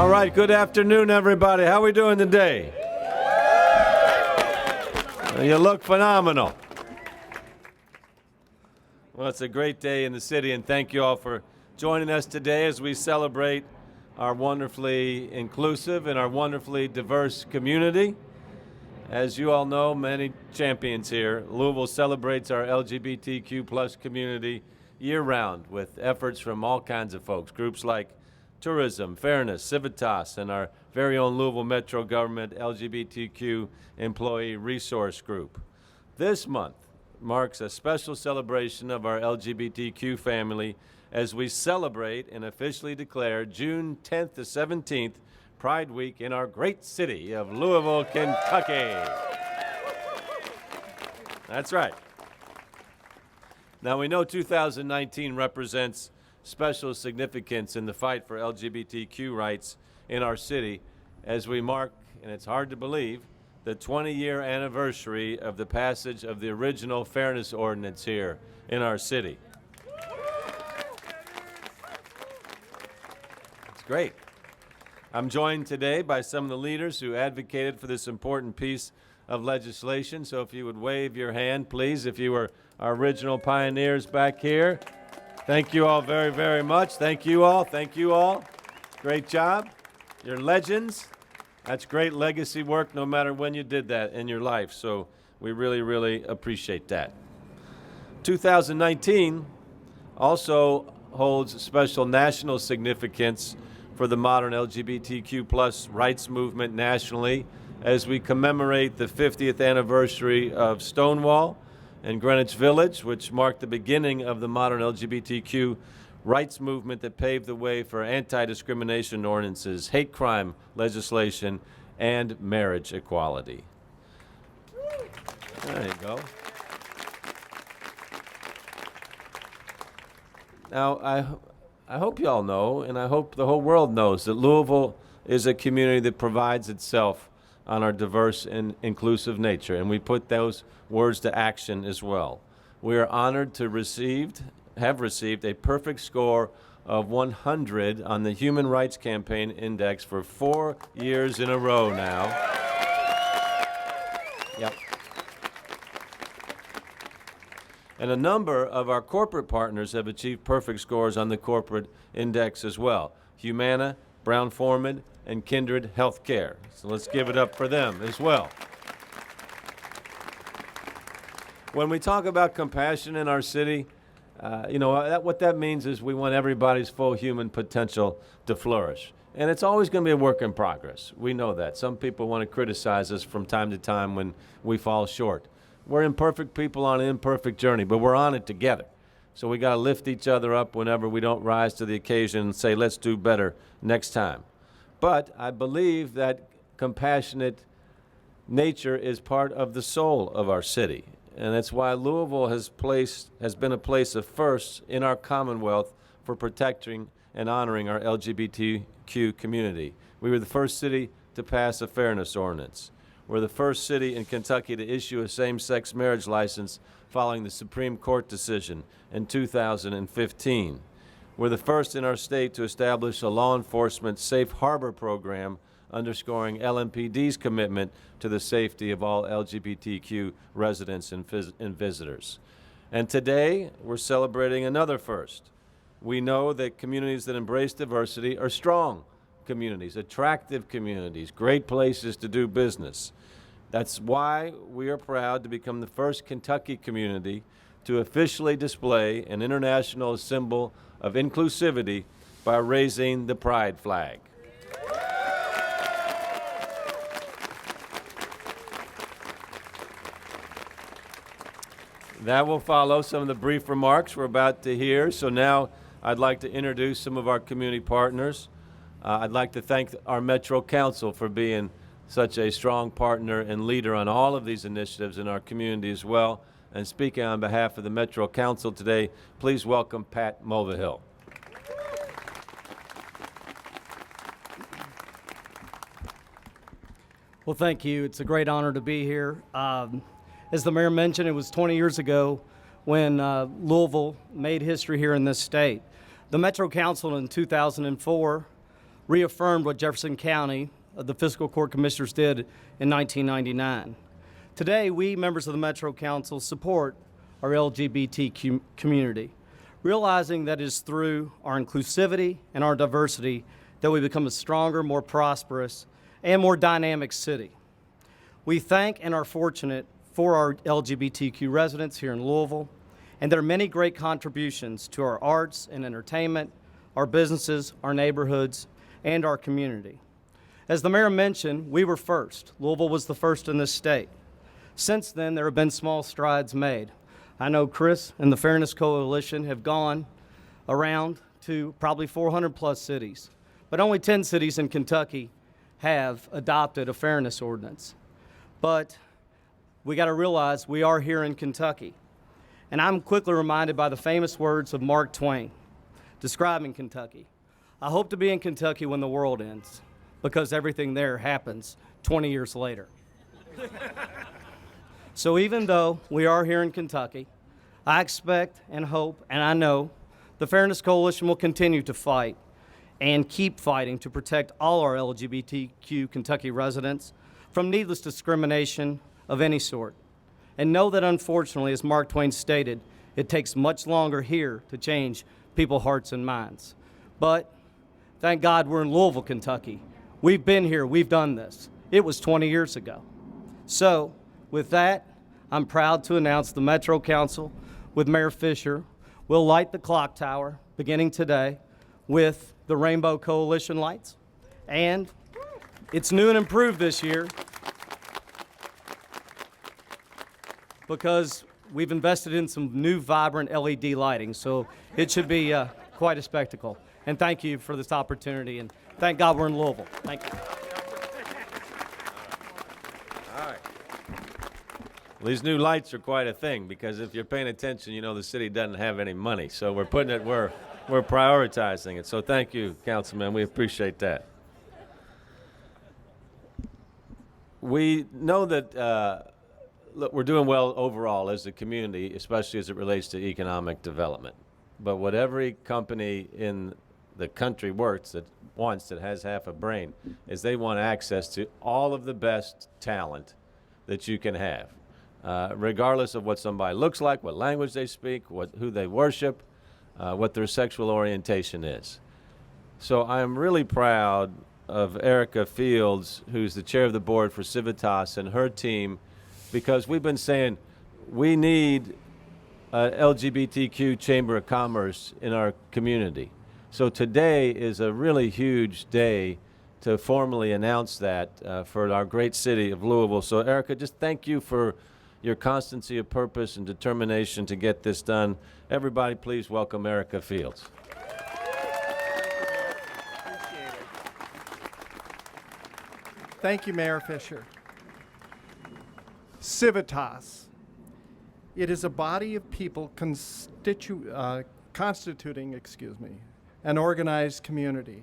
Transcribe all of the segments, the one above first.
All right, good afternoon, everybody. How are we doing today? You look phenomenal. Well, it's a great day in the city, and thank you all for joining us today as we celebrate our wonderfully inclusive and our wonderfully diverse community. As you all know, many champions here, Louisville celebrates our LGBTQ plus community year-round with efforts from all kinds of folks, groups like Tourism, Fairness, Civitas, and our very own Louisville Metro Government LGBTQ Employee Resource Group. This month marks a special celebration of our LGBTQ family as we celebrate and officially declare June 10th to 17th Pride Week in our great city of Louisville, Kentucky. That's right. Now we know 2019 represents special significance in the fight for LGBTQ rights in our city as we mark, and it's hard to believe, the 20-year anniversary of the passage of the original Fairness Ordinance here in our city. It's great. I'm joined today by some of the leaders who advocated for this important piece of legislation. So if you would wave your hand, please, if you were our original pioneers back here. Thank you all very, very much. Thank you all. Thank you all. Great job. You're legends. That's great legacy work no matter when you did that in your life. So we really, really appreciate that. 2019 also holds special national significance for the modern LGBTQ plus rights movement nationally as we commemorate the 50th anniversary of Stonewall and Greenwich Village, which marked the beginning of the modern LGBTQ rights movement that paved the way for anti-discrimination ordinances, hate crime legislation, and marriage equality. There you go. Now, I hope you all know, and I hope the whole world knows, that Louisville is a community that provides itself on our diverse and inclusive nature, and we put those words to action as well. We are honored to have received a perfect score of 100 on the Human Rights Campaign Index for 4 years in a row now. Yep. And a number of our corporate partners have achieved perfect scores on the corporate index as well. Humana, Brown-Forman, and Kindred Healthcare. So let's give it up for them as well. When we talk about compassion in our city, what that means is we want everybody's full human potential to flourish. And it's always going to be a work in progress. We know that. Some people want to criticize us from time to time when we fall short. We're imperfect people on an imperfect journey, but we're on it together. So we got to lift each other up whenever we don't rise to the occasion and say, let's do better next time. But I believe that compassionate nature is part of the soul of our city. And that's why Louisville has been a place of firsts in our Commonwealth for protecting and honoring our LGBTQ community. We were the first city to pass a fairness ordinance. We're the first city in Kentucky to issue a same-sex marriage license following the Supreme Court decision in 2015. We're the first in our state to establish a law enforcement safe harbor program underscoring LMPD's commitment to the safety of all LGBTQ residents and visitors. And today, we're celebrating another first. We know that communities that embrace diversity are strong communities, attractive communities, great places to do business. That's why we are proud to become the first Kentucky community to officially display an international symbol of inclusivity by raising the pride flag. That will follow some of the brief remarks we're about to hear. So now I'd like to introduce some of our community partners. I'd like to thank our Metro Council for being such a strong partner and leader on all of these initiatives in our community as well. And speaking on behalf of the Metro Council today, please welcome Pat Mulvihill. Well, thank you. It's a great honor to be here. As the mayor mentioned, it was 20 years ago when Louisville made history here in this state. The Metro Council in 2004 reaffirmed what Jefferson County, the Fiscal Court Commissioners did in 1999. Today, we, members of the Metro Council, support our LGBT community, realizing that it is through our inclusivity and our diversity that we become a stronger, more prosperous, and more dynamic city. We thank and are fortunate for our LGBTQ residents here in Louisville and their many great contributions to our arts and entertainment, our businesses, our neighborhoods, and our community. As the mayor mentioned, we were first. Louisville was the first in this state. Since then, there have been small strides made. I know Chris and the Fairness Coalition have gone around to probably 400 plus cities, but only 10 cities in Kentucky have adopted a fairness ordinance. But we got to realize we are here in Kentucky. And I'm quickly reminded by the famous words of Mark Twain describing Kentucky. I hope to be in Kentucky when the world ends, because everything there happens 20 years later. So even though we are here in Kentucky, I expect and hope, and I know, the Fairness Coalition will continue to fight and keep fighting to protect all our LGBTQ Kentucky residents from needless discrimination of any sort. And know that unfortunately, as Mark Twain stated, it takes much longer here to change people's hearts and minds. But thank God we're in Louisville, Kentucky. We've been here, we've done this. It was 20 years ago. So, with that, I'm proud to announce the Metro Council with Mayor Fisher will light the clock tower beginning today with the Rainbow Coalition lights. And it's new and improved this year because we've invested in some new vibrant LED lighting. So it should be quite a spectacle. And thank you for this opportunity. And thank God we're in Louisville. Thank you. These new lights are quite a thing because if you're paying attention, you know the city doesn't have any money. So we're putting it where we're prioritizing it. So thank you, Councilman. We appreciate that. We know that look, we're doing well overall as a community, especially as it relates to economic development. But what every company in the country that has half a brain is they want access to all of the best talent that you can have. Regardless of what somebody looks like, what language they speak, who they worship, what their sexual orientation is. So I'm really proud of Erica Fields, who's the chair of the board for Civitas, and her team, because we've been saying we need an LGBTQ Chamber of Commerce in our community. So today is a really huge day to formally announce that for our great city of Louisville. So Erica, just thank you for your constancy of purpose and determination to get this done. Everybody, please welcome Erica Fields. Thank you, Mayor Fisher. Civitas. It is a body of people constituting an organized community.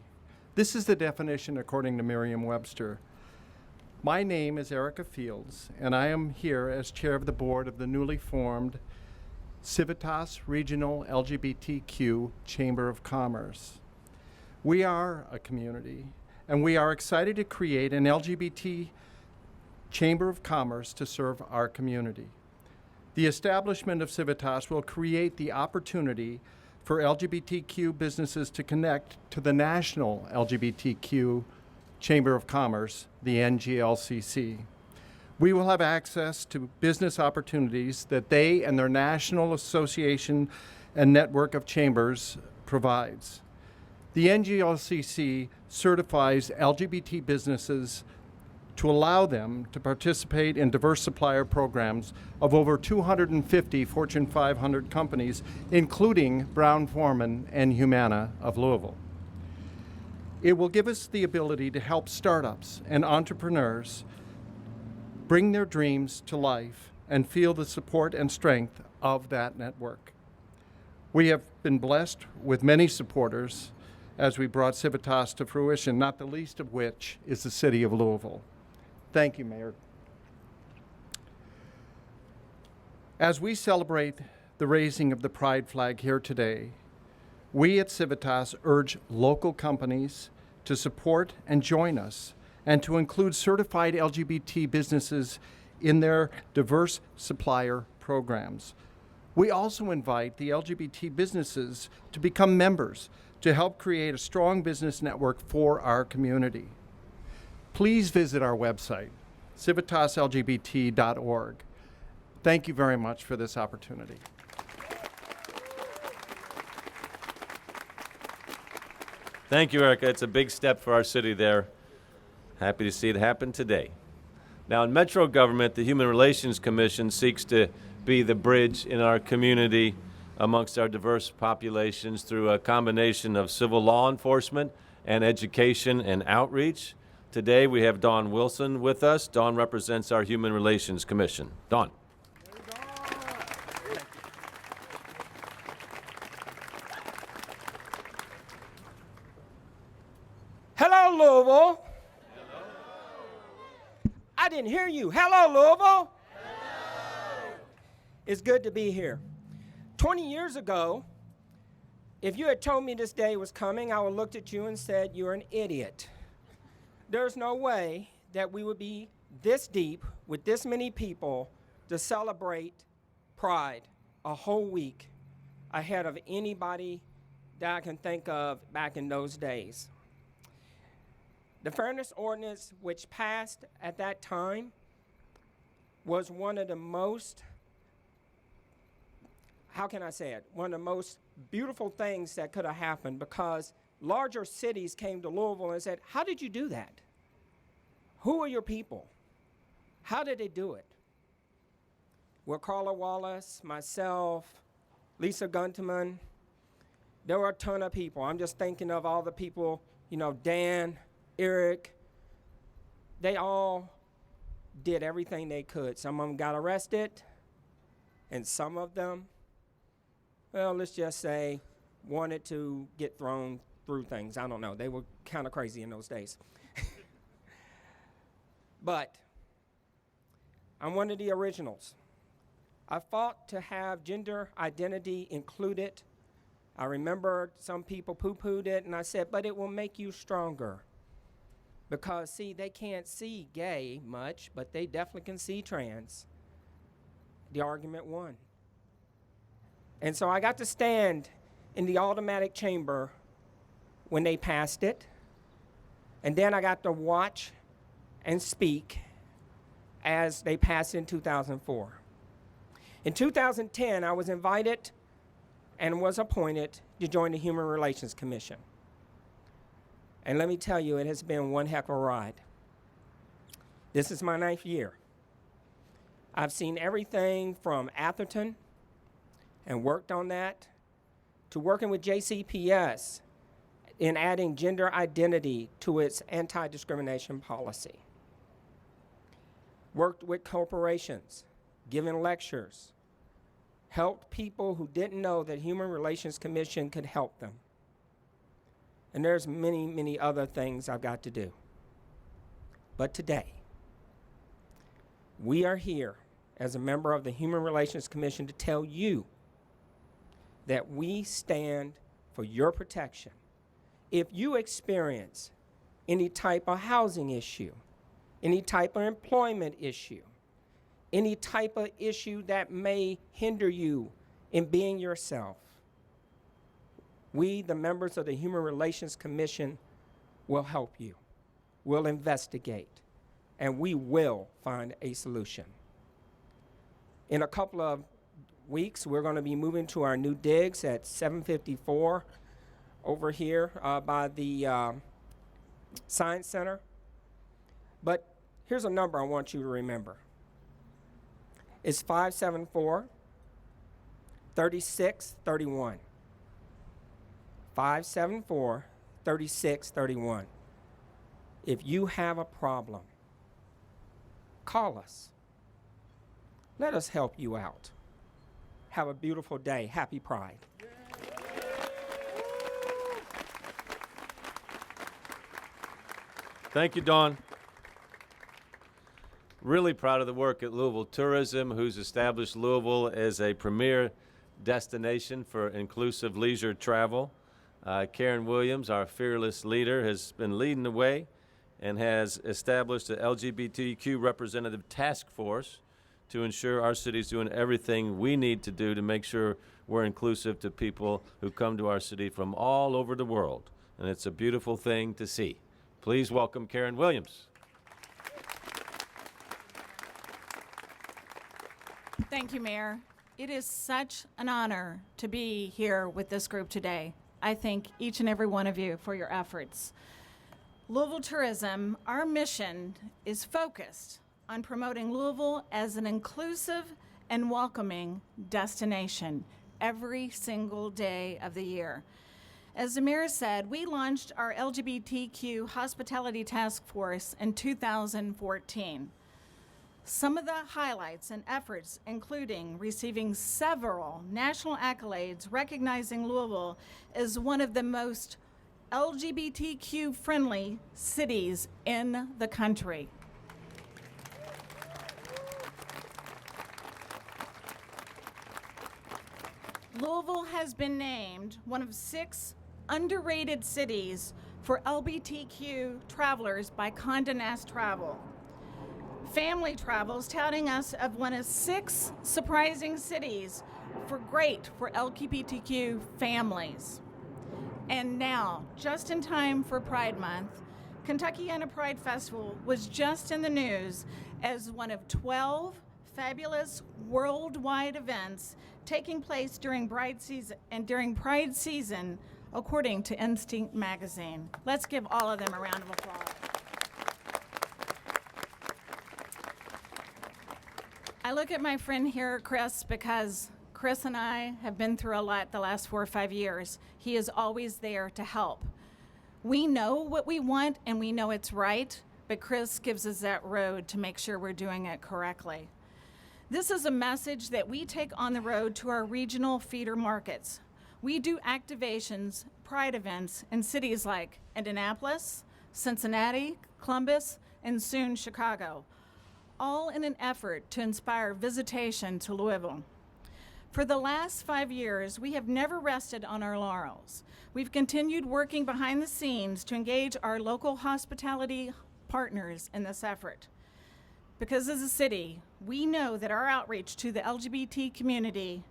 This is the definition according to Merriam-Webster. My name is Erica Fields, and I am here as chair of the board of the newly formed Civitas Regional LGBTQ Chamber of Commerce. We are a community, and we are excited to create an LGBT Chamber of Commerce to serve our community. The establishment of Civitas will create the opportunity for LGBTQ businesses to connect to the national LGBTQ Chamber of Commerce, the NGLCC. We will have access to business opportunities that they and their national association and network of chambers provides. The NGLCC certifies LGBT businesses to allow them to participate in diverse supplier programs of over 250 Fortune 500 companies, including Brown-Forman and Humana of Louisville. It will give us the ability to help startups and entrepreneurs bring their dreams to life and feel the support and strength of that network. We have been blessed with many supporters as we brought Civitas to fruition, not the least of which is the city of Louisville. Thank you, Mayor. As we celebrate the raising of the pride flag here today, we at Civitas urge local companies to support and join us, and to include certified LGBT businesses in their diverse supplier programs. We also invite the LGBT businesses to become members to help create a strong business network for our community. Please visit our website, civitaslgbt.org. Thank you very much for this opportunity. Thank you, Erica. It's a big step for our city there. Happy to see it happen today. Now, in Metro government, the Human Relations Commission seeks to be the bridge in our community amongst our diverse populations through a combination of civil law enforcement and education and outreach. Today, we have Dawn Wilson with us. Dawn represents our Human Relations Commission. Dawn. Hello, Louisville. Hello. I didn't hear you. Hello, Louisville. Hello. It's good to be here. 20 years ago, if you had told me this day was coming, I would have looked at you and said, you're an idiot. There's no way that we would be this deep with this many people to celebrate Pride a whole week ahead of anybody that I can think of back in those days. The Fairness Ordinance, which passed at that time, was one of the most, how can I say it, one of the most beautiful things that could have happened, because larger cities came to Louisville and said, how did you do that? Who are your people? How did they do it? Well, Carla Wallace, myself, Lisa Gunterman, there were a ton of people. I'm just thinking of all the people, Dan, Eric, they all did everything they could. Some of them got arrested, and some of them, well, let's just say, wanted to get thrown through things. I don't know. They were kind of crazy in those days. But I'm one of the originals. I fought to have gender identity included. I remember some people poo-pooed it, and I said, but it will make you stronger. Because, see, they can't see gay much, but they definitely can see trans. The argument won. And so I got to stand in the automatic chamber when they passed it. And then I got to watch and speak as they passed it in 2004. In 2010, I was invited and was appointed to join the Human Relations Commission. And let me tell you, it has been one heck of a ride. This is my 9th year. I've seen everything from Atherton and worked on that to working with JCPS in adding gender identity to its anti-discrimination policy. Worked with corporations, given lectures, helped people who didn't know that Human Relations Commission could help them. And there's many, many other things I've got to do. But today, we are here as a member of the Human Relations Commission to tell you that we stand for your protection. If you experience any type of housing issue, any type of employment issue, any type of issue that may hinder you in being yourself, we, the members of the Human Relations Commission, will help you. We'll investigate, and we will find a solution. In a couple of weeks, we're going to be moving to our new digs at 754 over here by the Science Center. But here's a number I want you to remember. It's 574-3631. 574-3631. If you have a problem, call us. Let us help you out. Have a beautiful day. Happy Pride. Thank you, Dawn. Really proud of the work at Louisville Tourism, who's established Louisville as a premier destination for inclusive leisure travel. Karen Williams, our fearless leader, has been leading the way and has established an LGBTQ representative task force to ensure our city's doing everything we need to do to make sure we're inclusive to people who come to our city from all over the world. And it's a beautiful thing to see. Please welcome Karen Williams. Thank you, Mayor. It is such an honor to be here with this group today. I thank each and every one of you for your efforts. Louisville Tourism, our mission is focused on promoting Louisville as an inclusive and welcoming destination every single day of the year. As the mayor said, we launched our LGBTQ Hospitality Task Force in 2014. Some of the highlights and efforts including receiving several national accolades recognizing Louisville as one of the most LGBTQ-friendly cities in the country. Louisville has been named one of 6 underrated cities for LGBTQ travelers by Condé Nast Travel. Family Travels touting us of one of 6 surprising cities for LGBTQ families. And now, just in time for Pride Month, Kentuckiana Pride Festival was just in the news as one of 12 fabulous worldwide events taking place during Pride season, according to Instinct magazine. Let's give all of them a round of applause. I look at my friend here, Chris, because Chris and I have been through a lot the last 4 or 5 years. He is always there to help. We know what we want and we know it's right, but Chris gives us that road to make sure we're doing it correctly. This is a message that we take on the road to our regional feeder markets. We do activations, pride events in cities like Indianapolis, Cincinnati, Columbus, and soon Chicago, all in an effort to inspire visitation to Louisville. For the last 5 years, we have never rested on our laurels. We've continued working behind the scenes to engage our local hospitality partners in this effort. Because as a city, we know that our outreach to the LGBT community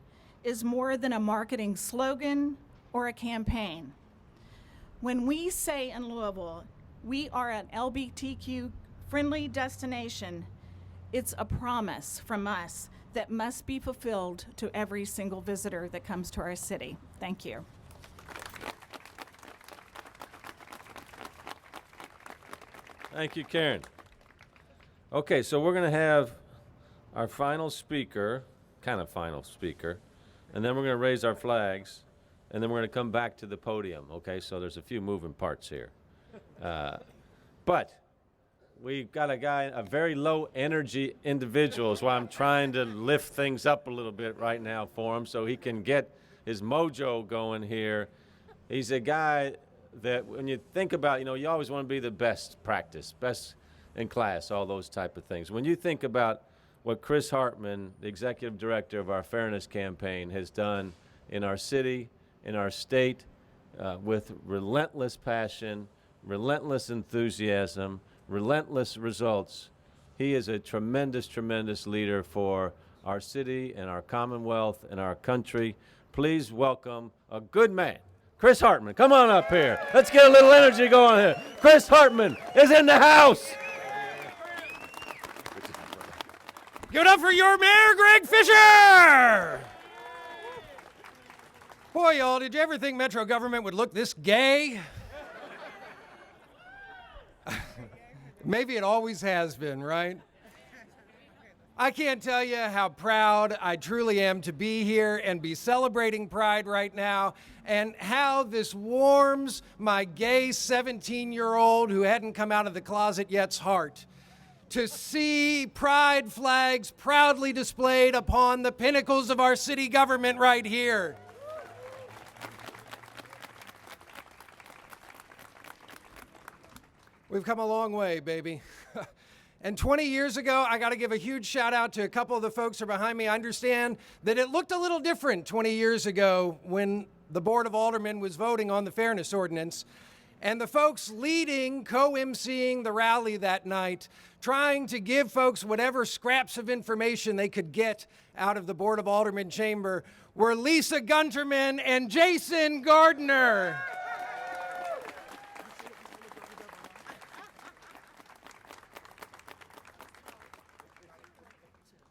is more than a marketing slogan or a campaign. When we say in Louisville, we are an LGBTQ-friendly destination, it's a promise from us that must be fulfilled to every single visitor that comes to our city. Thank you. Thank you, Karen. Okay, so we're going to have our final speaker, kind of final speaker, and then we're going to raise our flags, and then we're going to come back to the podium, okay? So there's a few moving parts here. But we've got a very low energy individual, so I'm trying to lift things up a little bit right now for him so he can get his mojo going here. He's a guy that when you think about, you always want to be the best practice, best in class, all those type of things. When you think about what Chris Hartman, the executive director of our Fairness Campaign, has done in our city, in our state, with relentless passion, relentless enthusiasm, relentless results, he is a tremendous, tremendous leader for our city and our Commonwealth and our country. Please welcome a good man, Chris Hartman. Come on up here. Let's get a little energy going here. Chris Hartman is in the house. Give it up for your mayor, Greg Fisher! Boy, y'all, did you ever think Metro government would look this gay? Maybe it always has been, right? I can't tell you how proud I truly am to be here and be celebrating Pride right now, and how this warms my gay 17-year-old who hadn't come out of the closet yet's heart to see Pride flags proudly displayed upon the pinnacles of our city government right here. We've come a long way, baby. And 20 years ago, I got to give a huge shout out to a couple of the folks who are behind me. I understand that it looked a little different 20 years ago when the Board of Aldermen was voting on the Fairness Ordinance, and the folks leading, co-emceeing the rally that night, trying to give folks whatever scraps of information they could get out of the Board of Aldermen chamber were Lisa Gunterman and Jason Gardner.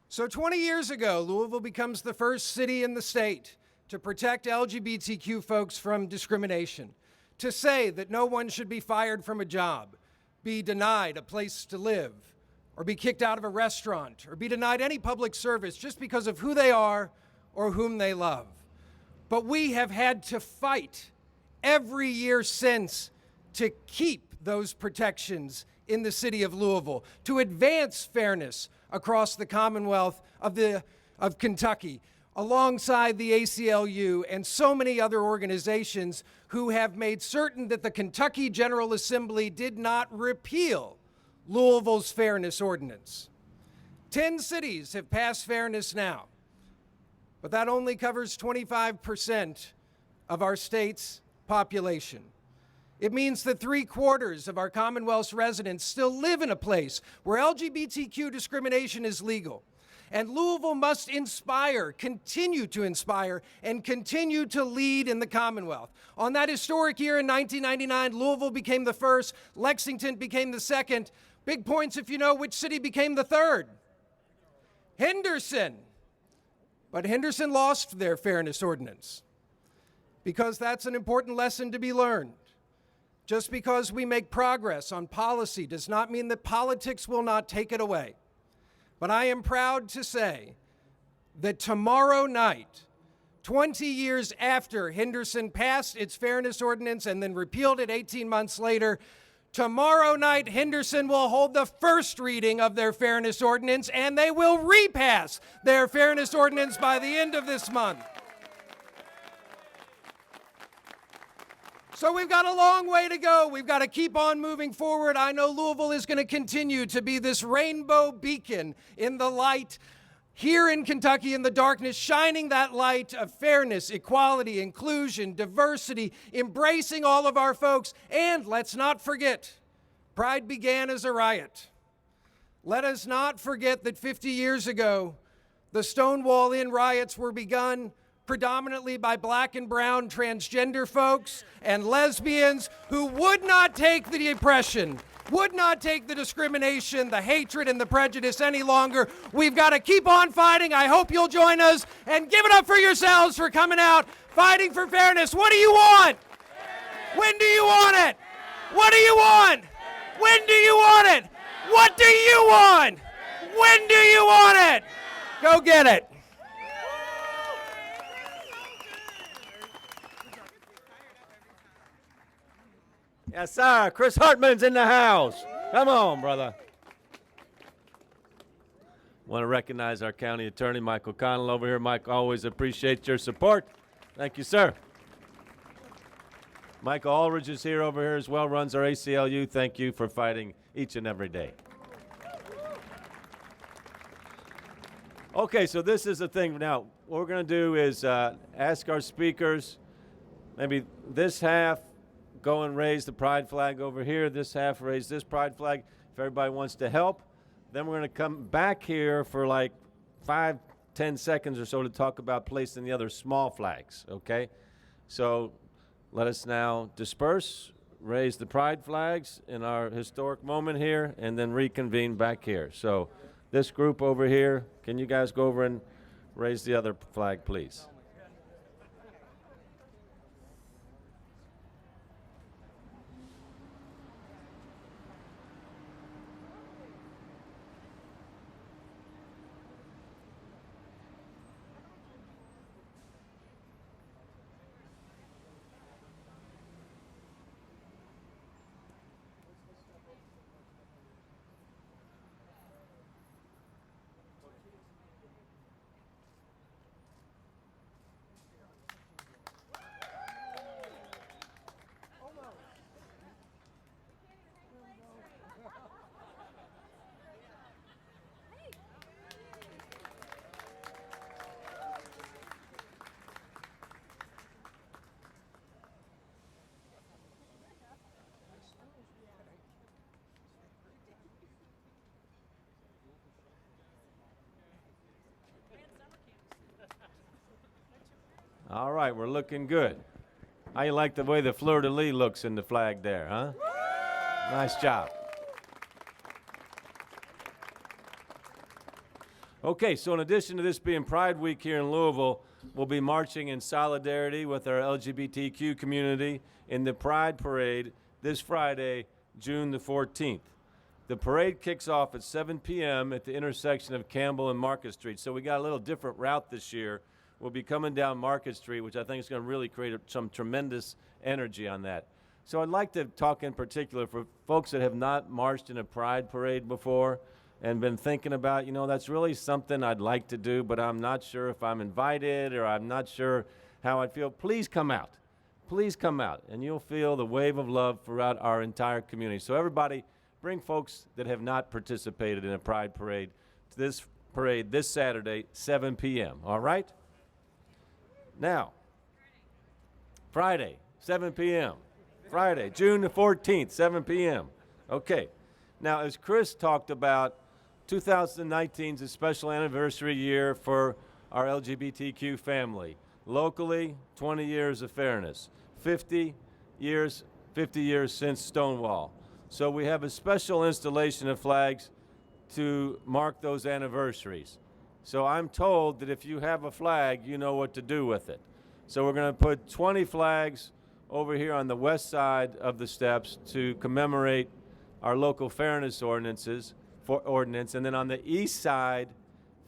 So 20 years ago, Louisville becomes the first city in the state to protect LGBTQ folks from discrimination, to say that no one should be fired from a job, be denied a place to live, or be kicked out of a restaurant, or be denied any public service just because of who they are or whom they love. But we have had to fight every year since to keep those protections in the city of Louisville, to advance fairness across the Commonwealth of Kentucky, alongside the ACLU and so many other organizations who have made certain that the Kentucky General Assembly did not repeal Louisville's Fairness Ordinance. 10 cities have passed fairness now, but that only covers 25% of our state's population. It means that 3/4 of our Commonwealth's residents still live in a place where LGBTQ discrimination is legal. And Louisville must inspire, continue to inspire, and continue to lead in the Commonwealth. On that historic year in 1999, Louisville became the first, Lexington became the second. Big points if you know which city became the third. Henderson. But Henderson lost their fairness ordinance, because that's an important lesson to be learned. Just because we make progress on policy does not mean that politics will not take it away. But I am proud to say that tomorrow night, 20 years after Henderson passed its fairness ordinance and then repealed it 18 months later, tomorrow night Henderson will hold the first reading of their fairness ordinance, and they will repass their fairness ordinance by the end of this month. So we've got a long way to go. We've got to keep on moving forward. I know Louisville is going to continue to be this rainbow beacon in the light here in Kentucky in the darkness, shining that light of fairness, equality, inclusion, diversity, embracing all of our folks. And let's not forget, Pride began as a riot. Let us not forget that 50 years ago, the Stonewall Inn riots were begun predominantly by black and brown transgender folks and lesbians who would not take the oppression, would not take the discrimination, the hatred, and the prejudice any longer. We've got to keep on fighting. I hope you'll join us, and give it up for yourselves for coming out, fighting for fairness. What do you want? When do you want it? What do you want? When do you want it? What do you want? When do you want it? Go get it. Yes, sir. Chris Hartman's in the house. Come on, brother. Want to recognize our county attorney, Michael Connell, over here. Mike, always appreciate your support. Thank you, sir. Michael Aldridge is here over here as well, runs our ACLU. Thank you for fighting each and every day. Okay, so this is the thing. Now, what we're going to do is ask our speakers, maybe this half, go and raise the pride flag over here. This half, raise this pride flag if everybody wants to help. Then we're going to come back here for like 5-10 seconds or so to talk about placing the other small flags, okay? So let us now disperse, raise the pride flags in our historic moment here, and then reconvene back here. So this group over here, can you guys go over and raise the other flag, please? All right, we're looking good. How you like the way the fleur-de-lis looks in the flag there, huh? Nice job. Okay, so in addition to this being Pride Week here in Louisville, we'll be marching in solidarity with our LGBTQ community in the Pride Parade this Friday, June the 14th. The parade kicks off at 7 p.m. at the intersection of Campbell and Market Street. So we got a little different route this year. We'll be coming down Market Street, which I think is going to really create some tremendous energy on that. So I'd like to talk in particular for folks that have not marched in a Pride Parade before and been thinking about, you know, that's really something I'd like to do, but I'm not sure if I'm invited or I'm not sure how I'd feel. Please come out. Please come out, and you'll feel the wave of love throughout our entire community. So everybody, bring folks that have not participated in a Pride Parade to this parade this Saturday, 7 p.m., all right? Now, Friday, 7 p.m., Friday, June the 14th, 7 p.m. Okay. Now, as Chris talked about, 2019 is a special anniversary year for our LGBTQ family. Locally, 20 years of fairness. 50 years since Stonewall. So we have a special installation of flags to mark those anniversaries. So I'm told that if you have a flag, you know what to do with it. So we're going to put 20 flags over here on the west side of the steps to commemorate our local fairness ordinance, and then on the east side,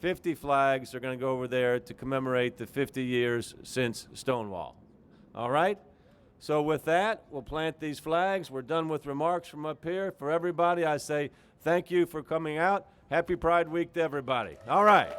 50 flags are going to go over there to commemorate the 50 years since Stonewall. All right? So with that, we'll plant these flags. We're done with remarks from up here. For everybody, I say thank you for coming out. Happy Pride Week to everybody. All right.